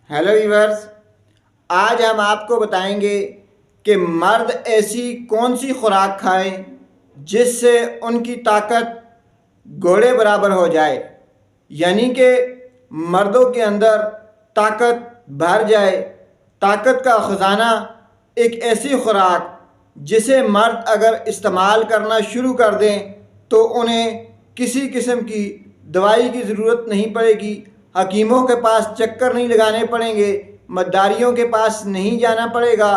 Hello viewers, आज हम आपको बताएंगे कि मर्द ऐसी कौन सी खुराक खाएं जिससे उनकी ताकत घोड़े बराबर हो जाए, यानी कि मर्दों के अंदर ताकत भर जाए। ताकत का ख़जाना एक ऐसी खुराक जिसे मर्द अगर इस्तेमाल करना शुरू कर दें तो उन्हें किसी किस्म की दवाई की ज़रूरत नहीं पड़ेगी, हकीमों के पास चक्कर नहीं लगाने पड़ेंगे, मद्दारियों के पास नहीं जाना पड़ेगा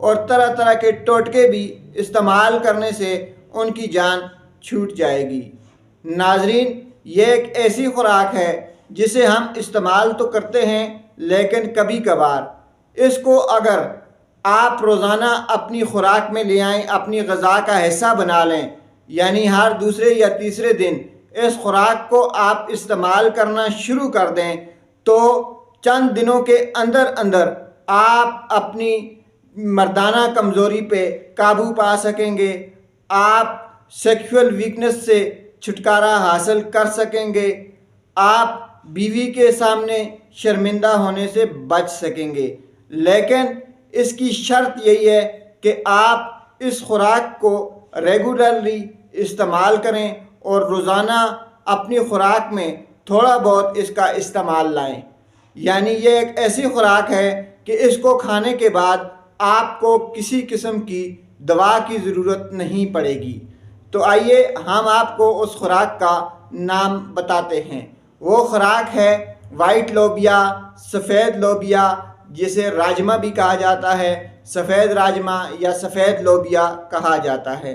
और तरह तरह के टोटके भी इस्तेमाल करने से उनकी जान छूट जाएगी। नाजरीन, ये एक ऐसी खुराक है जिसे हम इस्तेमाल तो करते हैं लेकिन कभी कभार इसको अगर आप रोज़ाना अपनी खुराक में ले आएँ, अपनी ग़िज़ा का हिस्सा बना लें, यानी हर दूसरे या तीसरे दिन इस खुराक को आप इस्तेमाल करना शुरू कर दें तो चंद दिनों के अंदर अंदर आप अपनी मर्दाना कमज़ोरी पे काबू पा सकेंगे। आप सेक्सुअल वीकनेस से छुटकारा हासिल कर सकेंगे। आप बीवी के सामने शर्मिंदा होने से बच सकेंगे। लेकिन इसकी शर्त यही है कि आप इस खुराक को रेगुलरली इस्तेमाल करें और रोज़ाना अपनी खुराक में थोड़ा बहुत इसका इस्तेमाल लाएं। यानी ये एक ऐसी खुराक है कि इसको खाने के बाद आपको किसी किस्म की दवा की ज़रूरत नहीं पड़ेगी। तो आइए हम आपको उस खुराक का नाम बताते हैं। वो खुराक है वाइट लोबिया, सफ़ेद लोबिया, जिसे राजमा भी कहा जाता है, सफ़ेद राजमा या सफ़ेद लोबिया कहा जाता है।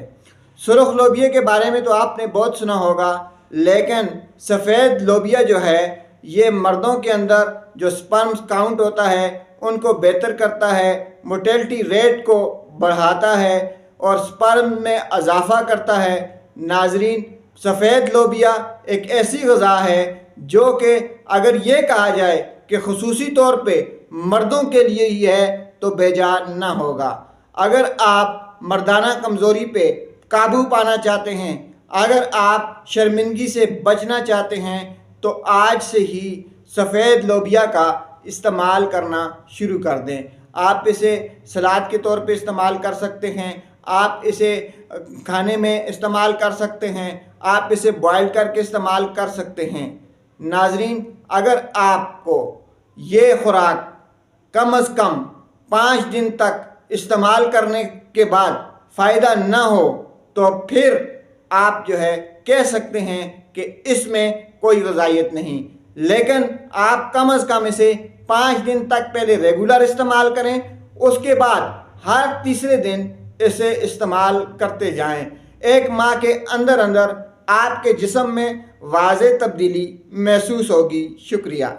सुर्ख लोबिया के बारे में तो आपने बहुत सुना होगा, लेकिन सफ़ेद लोबिया जो है ये मर्दों के अंदर जो स्पर्म काउंट होता है उनको बेहतर करता है, मोटेलिटी रेट को बढ़ाता है और स्पर्म में इजाफ़ा करता है। नाजरीन, सफ़ेद लोबिया एक ऐसी ग़िज़ा है जो कि अगर ये कहा जाए कि ख़ुसूसी तौर पे मर्दों के लिए ही है तो बेजान ना होगा। अगर आप मर्दाना कमज़ोरी पे काबू पाना चाहते हैं, अगर आप शर्मिंदगी से बचना चाहते हैं तो आज से ही सफ़ेद लोबिया का इस्तेमाल करना शुरू कर दें। आप इसे सलाद के तौर पे इस्तेमाल कर सकते हैं, आप इसे खाने में इस्तेमाल कर सकते हैं, आप इसे बॉयल करके इस्तेमाल कर सकते हैं। नाजरीन, अगर आपको ये खुराक कम अज़ कम 5 दिन तक इस्तेमाल करने के बाद फ़ायदा ना हो तो फिर आप जो है कह सकते हैं कि इसमें कोई ग़िज़ाइयत नहीं। लेकिन आप कम अज़ कम इसे 5 दिन तक पहले रेगुलर इस्तेमाल करें, उसके बाद हर तीसरे दिन इसे इस्तेमाल करते जाएं। 1 माह के अंदर अंदर आपके जिस्म में वाज़ेह तब्दीली महसूस होगी। शुक्रिया।